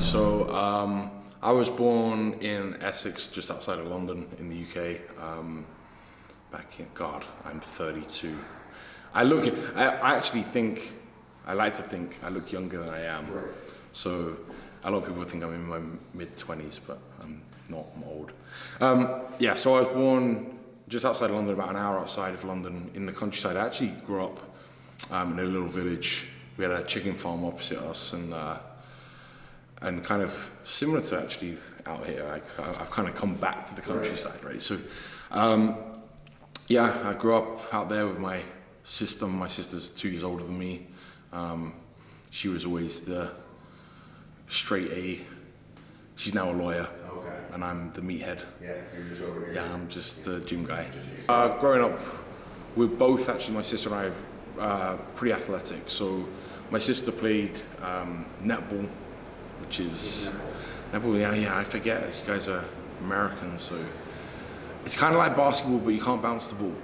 So I was born in Essex, just outside of London in the UK. Back in, God, I'm 32. I actually think, I like to think I look younger than I am. Right. So a lot of people think I'm in my mid-20s, but I'm not, I'm old. So I was born just outside of London, about an hour outside of London in the countryside. I actually grew up in a little village. We had a chicken farm opposite us, and kind of similar to actually out here, I've kind of come back to the countryside, right? So, I grew up out there with my sister. My sister's 2 years older than me. She was always the straight A. She's now a lawyer. Okay. And I'm the meathead. Yeah, you're just over here. Yeah, I'm just the gym guy. Growing up, we're both actually, my sister and I, pretty athletic. So my sister played netball, which is netball. Yeah, I forget. You guys are American, so it's kind of like basketball, but you can't bounce the ball.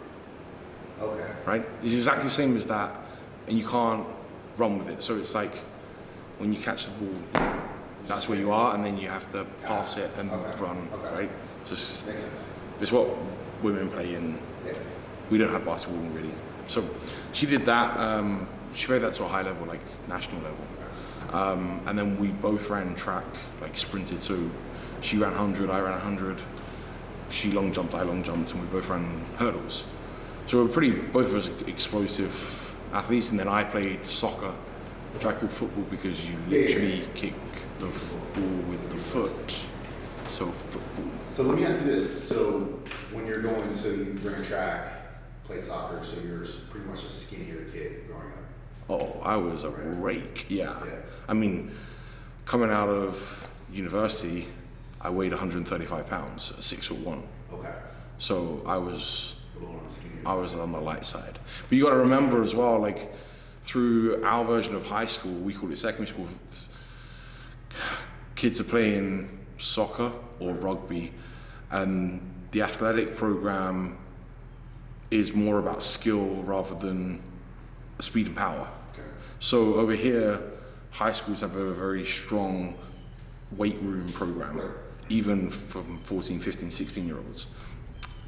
Okay. Right? It's exactly the same as that, and you can't run with it. So it's like when you catch the ball, that's where you are, and then you have to pass it and run. Okay. Right? Just Makes sense. it's what women play in. Yeah. We don't have basketball really. So she did that. She played that to a high level, like national level. And then we both ran track, like sprinted. So she ran 100, I ran 100. She long jumped, I long jumped, and we both ran hurdles. So we're both of us explosive athletes. And then I played soccer, which I call football because you literally kick the ball with the foot. So football. So let me ask you this. So when you're going, so you ran track, played soccer, so you're pretty much a skinnier kid growing up. Oh, I was a rake, yeah. Yeah. I mean, coming out of university, I weighed 135 pounds, 6'1". Okay. So I was A little on the skinnier. I was on the light side. But you got to remember as well, like through our version of high school, we call it secondary school, kids are playing soccer or rugby, and the athletic program is more about skill rather than speed and power. Okay. So over here, high schools have a very strong weight room program, Right. even from 14, 15, 16-year-olds.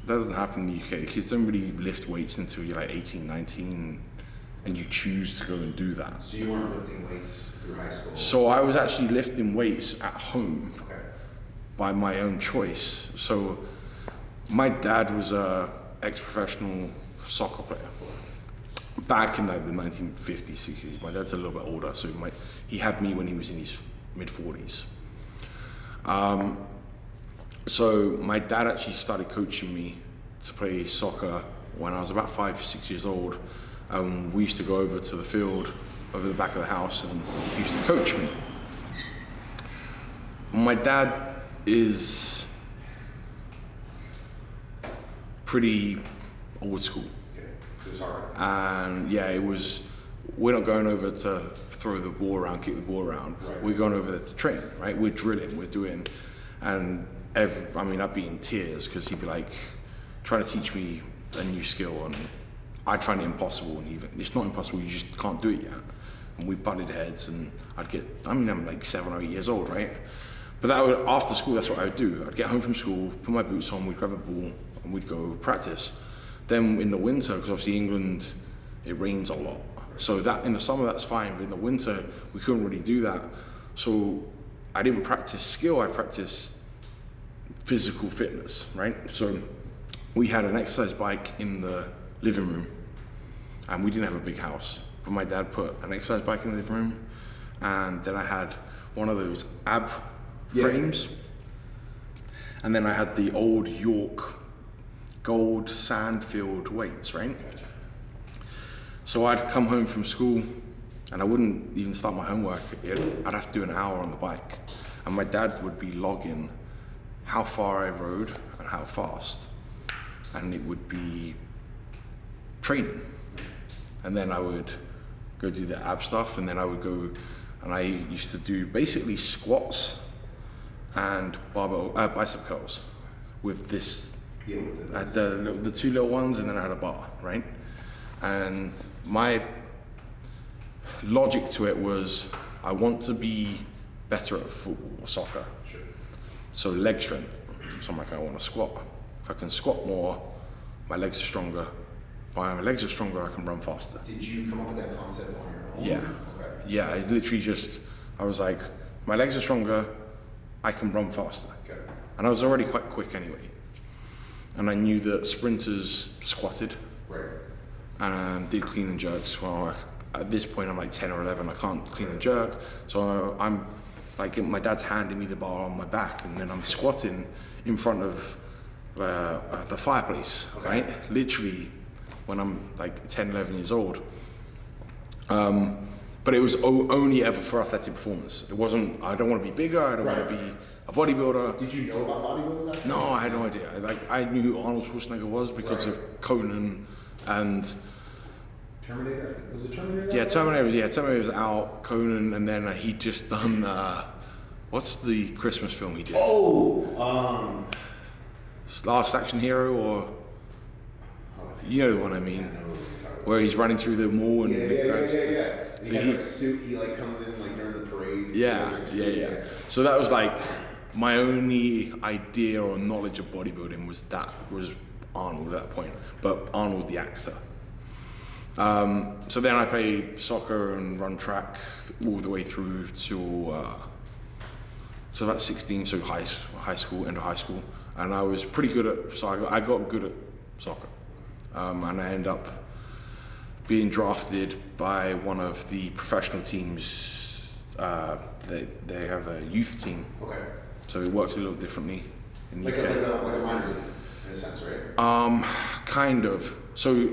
That doesn't happen in the UK. Kids don't really lift weights until you're like 18, 19, and you choose to go and do that. So you weren't lifting weights through high school? So I was actually lifting weights at home Okay. by my own choice. So my dad was a ex-professional soccer player back in like the 1950s, 60s. My dad's a little bit older, so he had me when he was in his mid-40s. So my dad actually started coaching me to play soccer when I was about 5, 6 years old. We used to go over to the field over the back of the house, and he used to coach me. My dad is pretty old school. Okay. So it's hard. And yeah, we're not going over to throw the ball around, kick the ball around. Right. We're going over there to train, right? We're drilling, we're doing, and I'd be in tears because he'd be like trying to teach me a new skill, and I'd find it impossible, and even, it's not impossible, you just can't do it yet. And we butted heads, and I'm like 7 or 8 years old, right? But after school, that's what I would do. I'd get home from school, put my boots on, we'd grab a ball, and we'd go practice. Then in the winter, because obviously England, it rains a lot. So that in the summer, that's fine, but in the winter, we couldn't really do that. So I didn't practice skill, I practiced physical fitness, right? So we had an exercise bike in the living room, and we didn't have a big house, but my dad put an exercise bike in the living room, and then I had one of those ab frames, and then I had the old York gold sand-filled weights, right? So I'd come home from school, and I wouldn't even start my homework. I'd have to do an hour on the bike, and my dad would be logging how far I rode and how fast, and it would be training. And then I would go do the ab stuff, and then I would go, and I used to do basically squats and bicep curls with this. Yeah, I had the 2 little ones, and then I had a bar, right? And my logic to it was, I want to be better at football or soccer. Sure. So leg strength. So I'm like, I want to squat. If I can squat more, my legs are stronger. If my legs are stronger, I can run faster. Did you come up with that concept on your own? Yeah. Okay. Yeah, I literally just, I was like, my legs are stronger, I can run faster. Okay. And I was already quite quick anyway. And I knew that sprinters squatted Right. and did clean and jerks. Well, at this point I'm like 10 or 11, I can't clean and jerk. So I'm like, my dad's handing me the bar on my back and then I'm squatting in front of the fireplace, Okay. right? Literally when I'm like 10, 11 years old. But it was only ever for athletic performance. It wasn't, I don't want to be bigger, I don't want to be a bodybuilder. Did you know about bodybuilding back then? No, I had no idea. I knew who Arnold Schwarzenegger was because of Conan and Terminator? Was it Terminator? yeah, Terminator was out, Conan, and then he'd just done what's the Christmas film he did? Oh, Last Action Hero, or you know the one I mean, where he's running through the mall and Yeah. So He has like a suit, he like comes in like during the parade. yeah. So that was like my only idea or knowledge of bodybuilding was Arnold at that point, but Arnold the actor. So then I played soccer and run track all the way through to so about 16, so high school, end of high school, and I was pretty good at. So I got good at soccer, and I ended up being drafted by one of the professional teams. They have a youth team, Okay. so it works a little differently in the Like UK. a minor league, in a sense, right? Kind of. So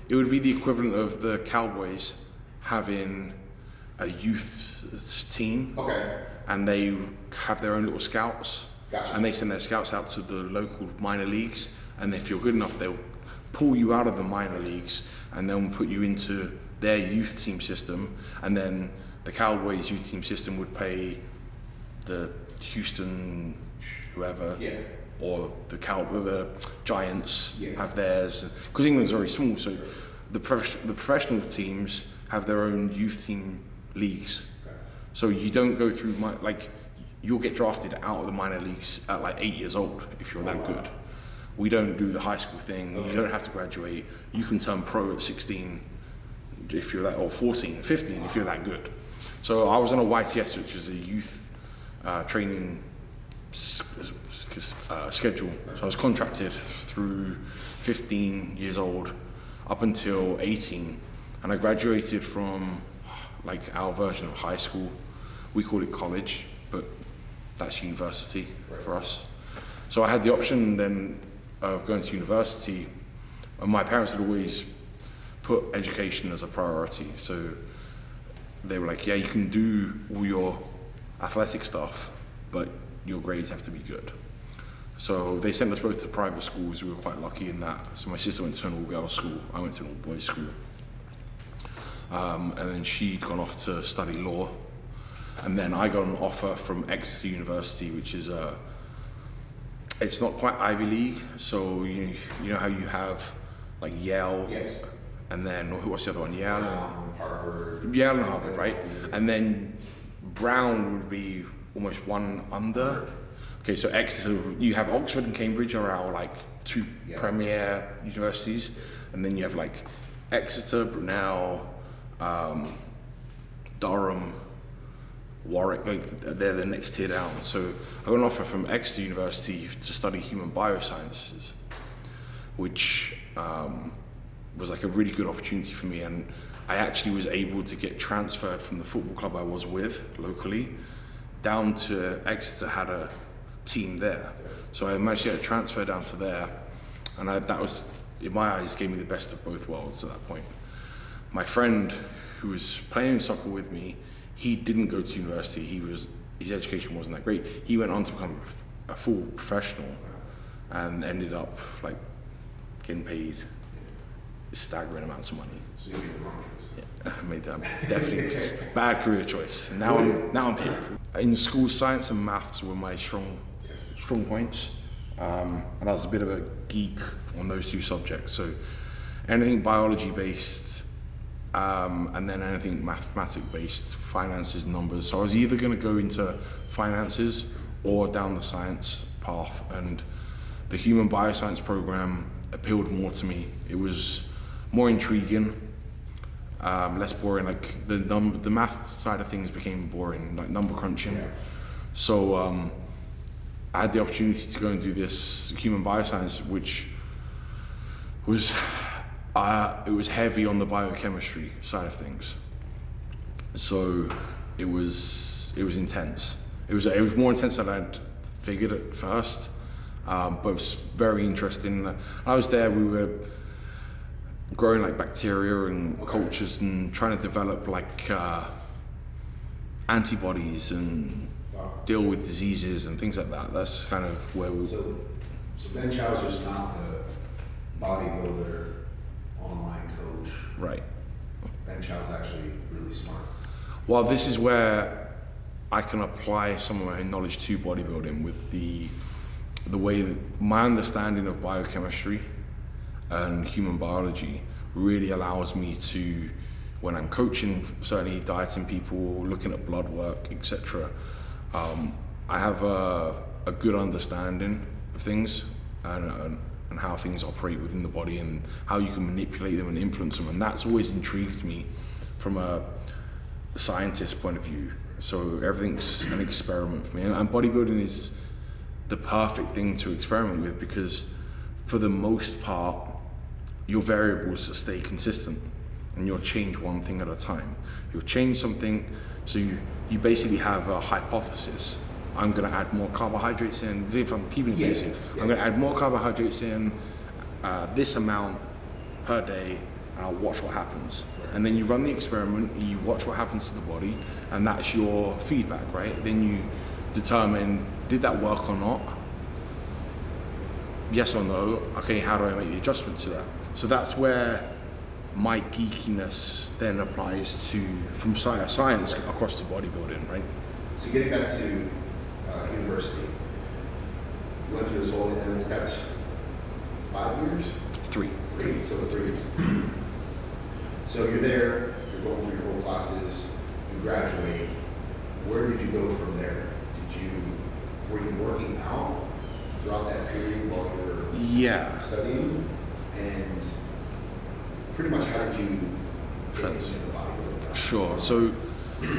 it would be the equivalent of the Cowboys having a youth team, Okay. and they have their own little scouts, Gotcha. and they send their scouts out to the local minor leagues, and if you're good enough, they'll pull you out of the minor leagues and then put you into their youth team system, and then the Cowboys youth team system would pay the Houston whoever, Yeah. or the Giants Yeah. have theirs, because England's very small, so the professional teams have their own youth team leagues. Okay. So you don't go through you'll get drafted out of the minor leagues at like 8 years old if you're that good. We don't do the high school thing. You don't have to graduate. You can turn pro at 16 if you're that, or 14, 15 if you're that good. So I was on a YTS, which is a youth training schedule. So I was contracted through 15 years old up until 18, and I graduated from like our version of high school. We call it college, but that's university for us. So I had the option then of going to university, and my parents had always put education as a priority. So they were like, yeah, you can do all your athletic stuff, but your grades have to be good. So they sent us both to private schools. We were quite lucky in that. So my sister went to an all-girls school. I went to an all-boys school. And then she'd gone off to study law. And then I got an offer from Exeter University, which is it's not quite Ivy League. So you know how you have like Yale, Yes. and then what's the other one? Yale and Harvard, right? And then Brown would be almost one under. Okay, so Exeter, you have Oxford and Cambridge are our like two premier universities, and then you have like Exeter, Brunel, Durham, Warwick, like they're the next tier down. So I got an offer from Exeter University to study human biosciences, which was like a really good opportunity for me, and I actually was able to get transferred from the football club I was with locally down to Exeter, had a team there. So I managed to get a transfer down to there, and that was, in my eyes, gave me the best of both worlds at that point. My friend who was playing soccer with me, he didn't go to university. His education wasn't that great. He went on to become a full professional and ended up like getting paid staggering amounts of money. So you made the wrong choice. Yeah, I made that definitely bad career choice. And now I'm here. In school, science and maths were my strong points, and I was a bit of a geek on those two subjects. So anything biology based, and then anything mathematic-based, finances, numbers. So I was either going to go into finances or down the science path, and the human bioscience program appealed more to me. It was more intriguing, less boring. Like the math side of things became boring, like number crunching. Yeah. So I had the opportunity to go and do this human bioscience, which was it was heavy on the biochemistry side of things. So it was intense. It was more intense than I'd figured at first, but it was very interesting. I was there. We were growing like bacteria and cultures and trying to develop like antibodies and deal with diseases and things like that. That's kind of where we. So Ben Chow is just not the bodybuilder online coach. Right. Ben Chow is actually really smart. Well, this is where I can apply some of my knowledge to bodybuilding with the way that my understanding of biochemistry and human biology really allows me to, when I'm coaching, certainly dieting people, looking at blood work, etc. I have a good understanding of things and how things operate within the body and how you can manipulate them and influence them, and that's always intrigued me from a scientist point of view. So everything's an experiment for me, and bodybuilding is the perfect thing to experiment with, because for the most part your variables stay consistent and you'll change one thing at a time. You'll change something, so you basically have a hypothesis. I'm going to add more carbohydrates in, if I'm keeping it basic, I'm going to add more carbohydrates in this amount per day, and I'll watch what happens. And then you run the experiment, and you watch what happens to the body, and that's your feedback, right? Then you determine, did that work or not? Yes or no? Okay, how do I make the adjustment to that? So that's where my geekiness then applies to, from science across to bodybuilding, right? So getting back to university, you went through this whole, and that's 5 years? Three. So 3 years. So you're there, you're going through your whole classes, you graduate. Where did you go from there? Were you working out throughout that period while you were studying? And pretty much how did you get into the bodybuilding? Sure. So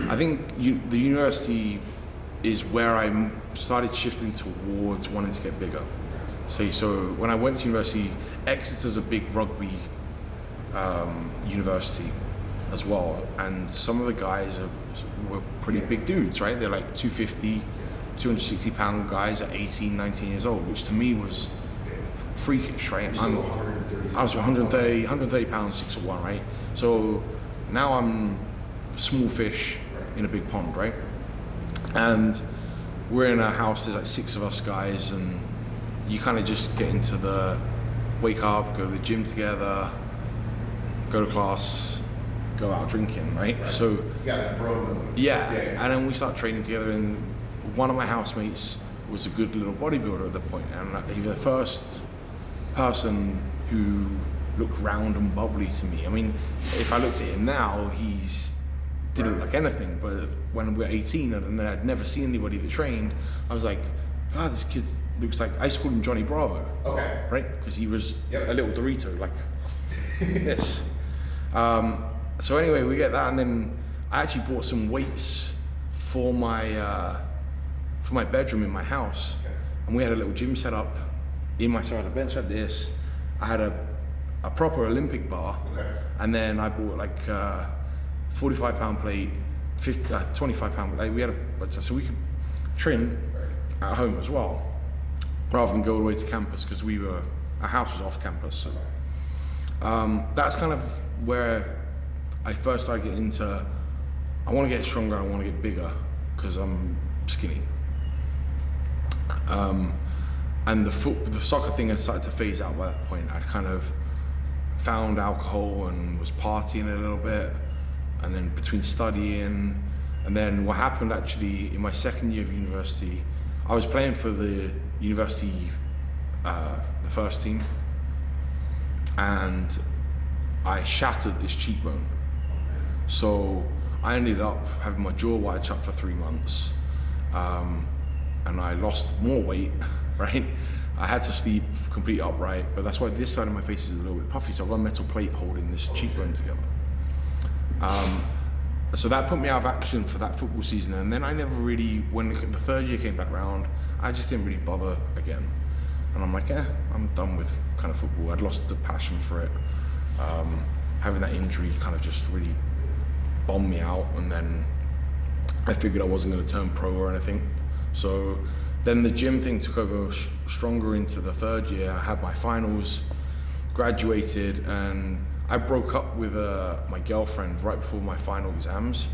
I think the university is where I started shifting towards wanting to get bigger. So when I went to university, Exeter's a big rugby university as well, and some of the guys were pretty big dudes, right? They're like 250, 260 pound guys at 18, 19 years old, which to me was freakish, right? I was 130 pounds, 6'1", right? So now I'm small fish in a big pond, right? And we're in a house, there's like 6 of us guys, and you kind of just get into the wake up, go to the gym together, go to class, go out drinking, right? So yeah, the bro mode. Yeah, and then we start training together, and one of my housemates was a good little bodybuilder at the point, and he was the first person who looked round and bubbly to me. I mean, if I looked at him now, didn't look like anything, but when we were 18 and I'd never seen anybody that trained, I was like, God, this kid looks like, I used to call him Johnny Bravo. Okay. Right? Because he was a little Dorito, like this. So anyway, we get that, and then I actually bought some weights for my bedroom in my house. Okay. And we had a little gym set up in my side of the bench like this. I had a proper Olympic bar. Okay. And then I bought like 45 pound plate, 25 pound plate. We had so we could train at home as well, rather than go all the way to campus, because our house was off campus. So that's kind of where I first started getting into, I want to get stronger, I want to get bigger, because I'm skinny. And the soccer thing had started to phase out by that point. I'd kind of found alcohol and was partying a little bit, and then between studying, and then what happened actually in my second year of university, I was playing for the university, the first team, and I shattered this cheekbone. So I ended up having my jaw wired shut for 3 months, and I lost more weight, right? I had to sleep completely upright, but that's why this side of my face is a little bit puffy, so I've got a metal plate holding this cheekbone together. So that put me out of action for that football season, and then I never really, when the third year came back around, I just didn't really bother again. And I'm like, I'm done with kind of football. I'd lost the passion for it. Having that injury kind of just really bombed me out, and then I figured I wasn't going to turn pro or anything. So then the gym thing took over stronger into the third year. I had my finals, graduated, and I broke up with my girlfriend right before my final exams,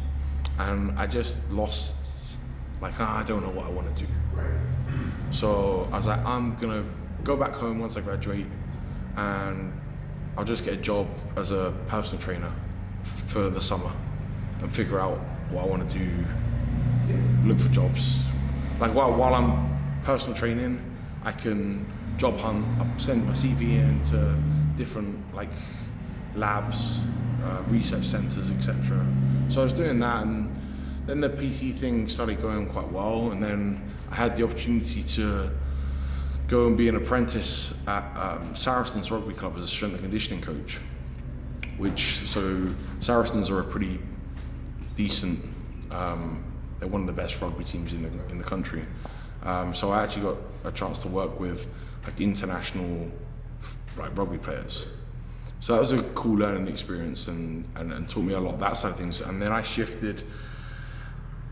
and I just lost, like, I don't know what I want to do. Right. So I was like, I'm gonna go back home once I graduate, and I'll just get a job as a personal trainer for the summer and figure out what I want to do, look for jobs. Like while I'm personal training, I can job hunt, I send my CV in to different like labs, research centers, etc. So I was doing that, and then the PT thing started going quite well, and then I had the opportunity to go and be an apprentice at Saracens Rugby Club as a strength and conditioning coach. So Saracens are a pretty decent, they're one of the best rugby teams in the country. So I actually got a chance to work with like international like rugby players. So that was a cool learning experience, and taught me a lot of that side of things. And then I shifted,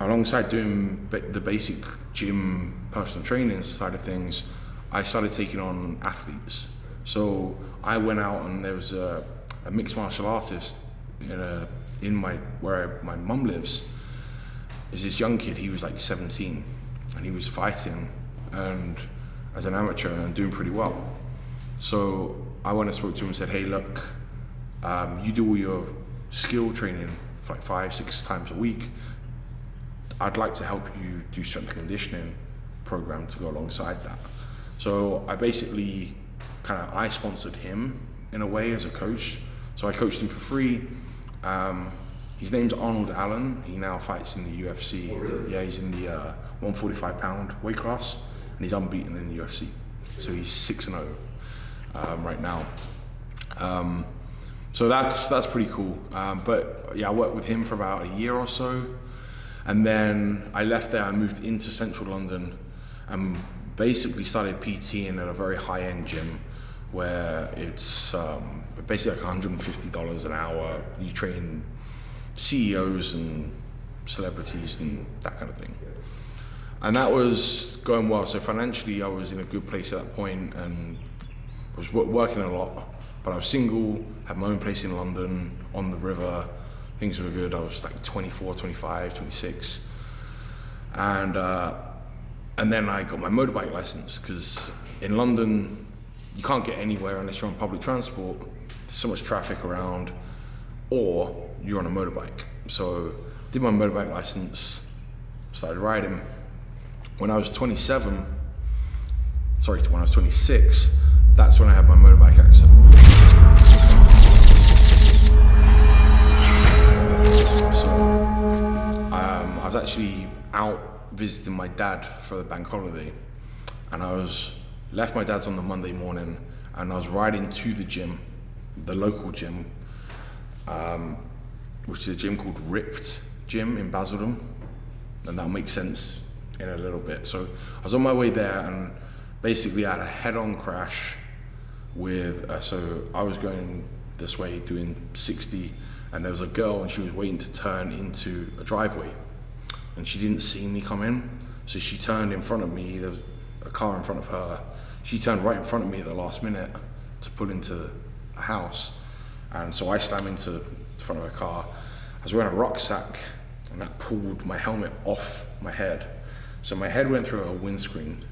alongside doing the basic gym personal training side of things, I started taking on athletes. So I went out, and there was a mixed martial artist where my mum lives. Is this young kid, he was like 17, and he was fighting and as an amateur and doing pretty well. So I went and spoke to him and said, hey, look, you do all your skill training for like 5-6 times a week. I'd like to help you do strength and conditioning program to go alongside that. So I basically I sponsored him in a way as a coach. So I coached him for free. His name's Arnold Allen. He now fights in the UFC. Oh, really? Yeah, he's in the 145 pound weight class, and he's unbeaten in the UFC. So he's 6-0 right now. So that's pretty cool. But yeah, I worked with him for about a year or so, and then I left there. I moved into central London and basically started PTing at a very high-end gym where it's basically like $150 an hour. You train CEOs and celebrities and that kind of thing. And that was going well. So financially, I was in a good place at that point and was working a lot. But I was single, had my own place in London, on the river. Things were good. I was like 24, 25, 26. And then I got my motorbike license, because in London, you can't get anywhere unless you're on public transport. There's so much traffic around, or you're on a motorbike. So did my motorbike license, started riding. When I was 26, that's when I had my motorbike accident. So I was actually out visiting my dad for the bank holiday, and left my dad's on the Monday morning, and I was riding to the gym, the local gym, which is a gym called Ripped Gym in Basildon, and that'll make sense in a little bit. So I was on my way there, and basically I had a head-on crash with, so I was going this way doing 60, and there was a girl, and she was waiting to turn into a driveway, and she didn't see me come in, so she turned in front of me. There was a car in front of her. She turned right in front of me at the last minute to pull into a house, and so I slammed into the front of her car. I was wearing a rucksack, and that pulled my helmet off my head. So my head went through a windscreen.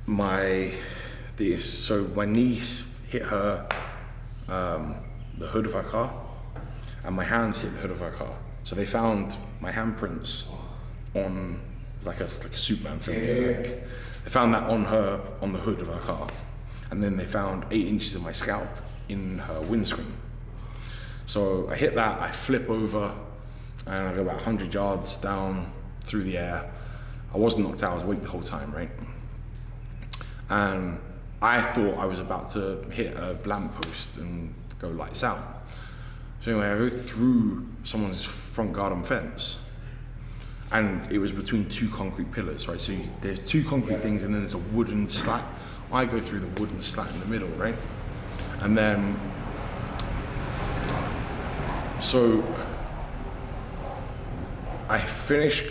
So my knee hit her, the hood of her car, and my hands hit the hood of her car. So they found my handprints on, like a Superman film. Yeah. They found that on the hood of her car, and then they found 8 inches of my scalp in her windscreen. So I hit that, I flip over, and I go about 100 yards down through the air. I wasn't knocked out, I was awake the whole time, right? And I thought I was about to hit a lamppost and go lights out. So anyway, I go through someone's front garden fence, and it was between two concrete pillars, right? So there's two concrete things, and then there's a wooden slat. I go through the wooden slat in the middle, right? And then, so I finish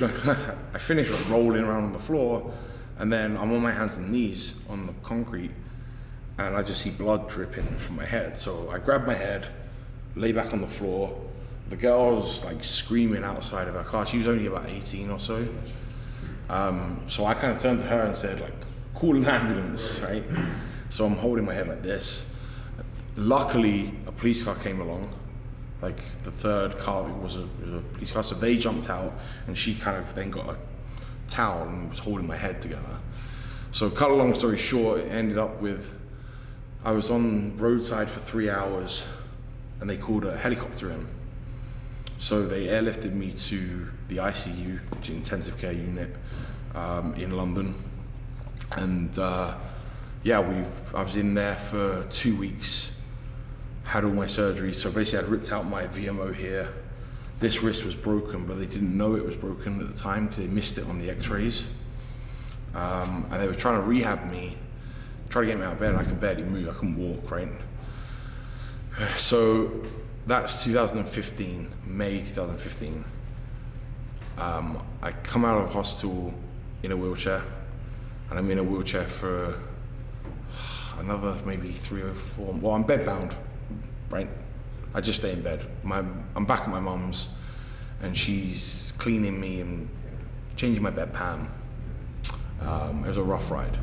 rolling around on the floor, and then I'm on my hands and knees on the concrete, and I just see blood dripping from my head. So I grab my head, lay back on the floor. The girl's like screaming outside of her car. She was only about 18 or so. So I kind of turned to her and said, like, call an ambulance, right? So I'm holding my head like this. Luckily, a police car came along. Like the third car was a police car, so they jumped out, and she kind of then got a towel and was holding my head together. So cut a long story short, it ended up with, I was on roadside for 3 hours, and they called a helicopter in. So they airlifted me to the ICU, which is intensive care unit, in London. And yeah, I was in there for 2 weeks, had all my surgeries. So basically I'd ripped out my VMO here. This wrist was broken, but they didn't know it was broken at the time because they missed it on the x-rays. And they were trying to rehab me, try to get me out of bed, and I could barely move, I couldn't walk, right? So that's 2015, May 2015. I come out of hospital in a wheelchair, and I'm in a wheelchair for another maybe 3 or 4, well, I'm bedbound, right? I just stay in bed. I'm back at my mum's, and she's cleaning me and changing my bedpan. It was a rough ride.